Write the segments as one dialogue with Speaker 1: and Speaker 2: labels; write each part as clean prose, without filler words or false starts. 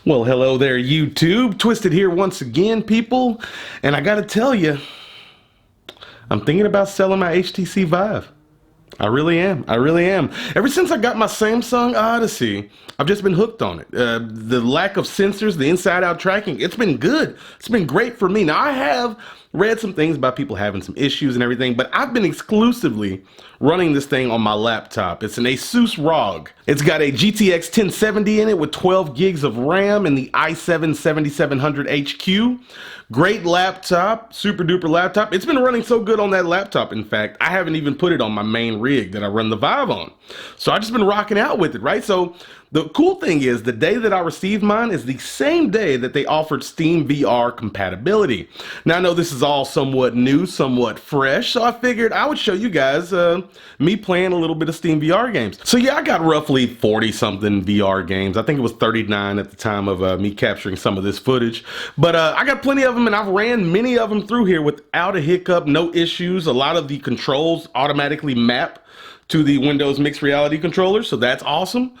Speaker 1: Well, hello there, YouTube. Twisted here once again, people. And I gotta tell you, I'm thinking about selling my HTC Vive. I really am. I really am. Ever since I got my Samsung Odyssey, I've just been hooked on it. The lack of sensors, the inside-out tracking, it's been good. It's been great for me. Now, I have read some things about people having some issues and everything, but I've been exclusively running this thing on my laptop. It's an Asus ROG. It's got a GTX 1070 in it with 12 gigs of RAM and the i7 7700HQ. Great laptop, super duper laptop. It's been running so good on that laptop, in fact, I haven't even put it on my main rig that I run the Vive on. So I've just been rocking out with it, right? So the cool thing is the day that I received mine is the same day that they offered SteamVR compatibility. Now I know this is all somewhat new, somewhat fresh, so I figured I would show you guys me playing a little bit of SteamVR games. So yeah, I got roughly 40 something VR games. I think it was 39 at the time of me capturing some of this footage. But I got plenty of them and I've ran many of them through here without a hiccup, no issues. A lot of the controls automatically map to the Windows mixed reality controller, so that's awesome.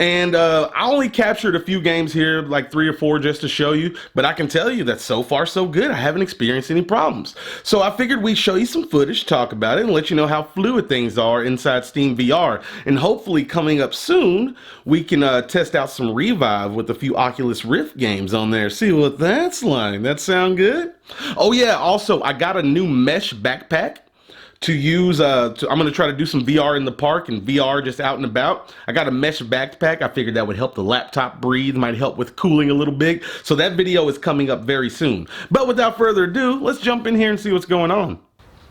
Speaker 1: And I only captured a few games here, like 3 or 4 just to show you, but I can tell you that so far so good. I haven't experienced any problems. So I figured we'd show you some footage, talk about it, and let you know how fluid things are inside SteamVR. And hopefully coming up soon, we can test out some Revive with a few Oculus Rift games on there. See what that's like. That sound good? Oh yeah, also I got a new mesh backpack to use. I'm going to try to do some VR in the park and VR just out and about. I got a mesh backpack. I figured that would help the laptop breathe, might help with cooling a little bit. So that video is coming up very soon. But without further ado, let's jump in here and see what's going on.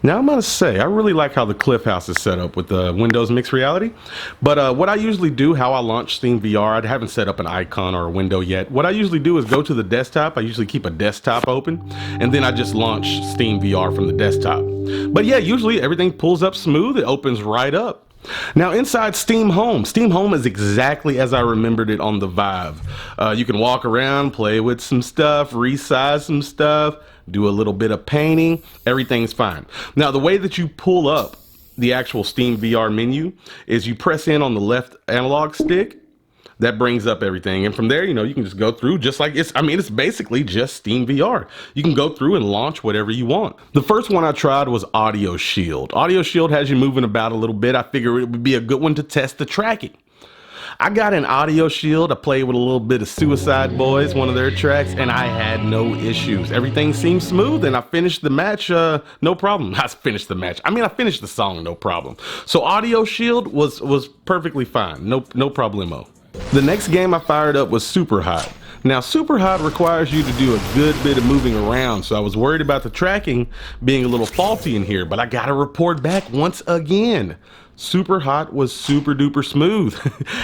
Speaker 1: Now I'm going to say, I really like how the Cliff House is set up with the Windows Mixed Reality. But what I usually do, how I launch SteamVR, I haven't set up an icon or a window yet. What I usually do is go to the desktop. I usually keep a desktop open, and then I just launch SteamVR from the desktop. But yeah, usually everything pulls up smooth. It opens right up. Now inside Steam Home is exactly as I remembered it on the Vive. You can walk around, play with some stuff, resize some stuff, do a little bit of painting, everything's fine. Now the way that you pull up the actual SteamVR menu is you press in on the left analog stick. That brings up everything, and from there, you know, you can just go through just like it's basically just SteamVR. You can go through and launch whatever you want. The first one I tried was Audio Shield. Audio Shield has you moving about a little bit. I figured it would be a good one to test the tracking. I got an Audio Shield. I played with a little bit of Suicide Boys, one of their tracks, and I had no issues. Everything seemed smooth, and I finished the match, no problem. I finished the match. I mean, I finished the song, no problem. So Audio Shield was perfectly fine. No problemo. The next game I fired up was Superhot. Now Superhot requires you to do a good bit of moving around, so I was worried about the tracking being a little faulty in here, but I got to report back once again. Superhot was super duper smooth.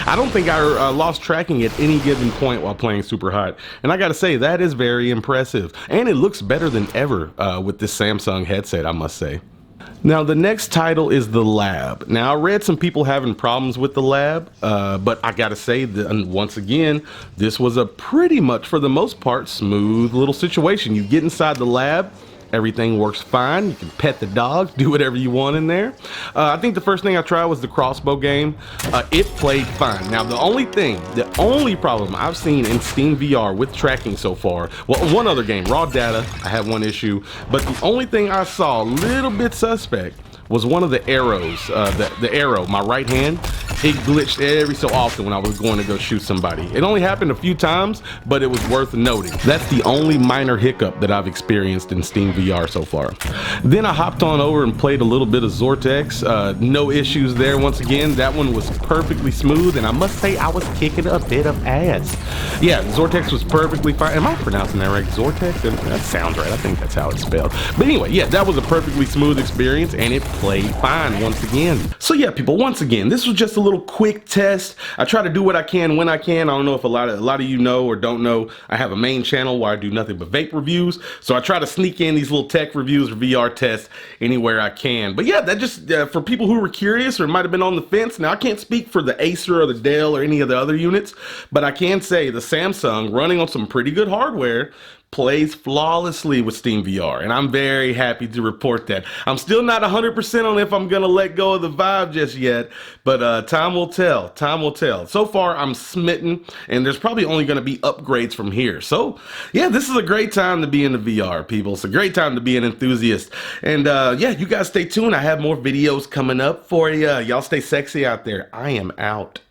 Speaker 1: I don't think I lost tracking at any given point while playing Superhot, and I gotta say that is very impressive, and it looks better than ever with this Samsung headset, I must say. Now the next title is The Lab. Now I read some people having problems with The Lab, but I gotta say that once again, this was a pretty much, for the most part, smooth little situation. You get inside the lab, everything works fine. You can pet the dog, do whatever you want in there. I think the first thing I tried was the Crossbow game. It played fine. Now the only problem I've seen in SteamVR with tracking so far, well, one other game, Raw Data, I had one issue, but the only thing I saw a little bit suspect was one of the arrows, the arrow, my right hand, it glitched every so often when I was going to go shoot somebody. It only happened a few times, but it was worth noting. That's the only minor hiccup that I've experienced in SteamVR so far. Then I hopped on over and played a little bit of Zortex. No issues there. Once again, that one was perfectly smooth, and I must say I was kicking a bit of ass. Yeah, Zortex was perfectly fine. Am I pronouncing that right? Zortex? That sounds right. I think that's how it's spelled. But anyway, yeah, that was a perfectly smooth experience, and it played fine once again. So yeah, people, once again, this was just a little quick test. I try to do what I can when I can. I don't know if a lot of you know or don't know, I have a main channel where I do nothing but vape reviews. So I try to sneak in these little tech reviews or VR tests anywhere I can. But yeah, that just for people who were curious or might have been on the fence. Now I can't speak for the Acer or the Dell or any of the other units, but I can say the Samsung running on some pretty good hardware plays flawlessly with SteamVR, and I'm very happy to report that. I'm still not 100% on if I'm gonna let go of the Vive just yet, but time will tell. Time will tell. So far, I'm smitten, and there's probably only gonna be upgrades from here. So, yeah, this is a great time to be in the VR, people. It's a great time to be an enthusiast. And yeah, you guys stay tuned. I have more videos coming up for you. Y'all stay sexy out there. I am out.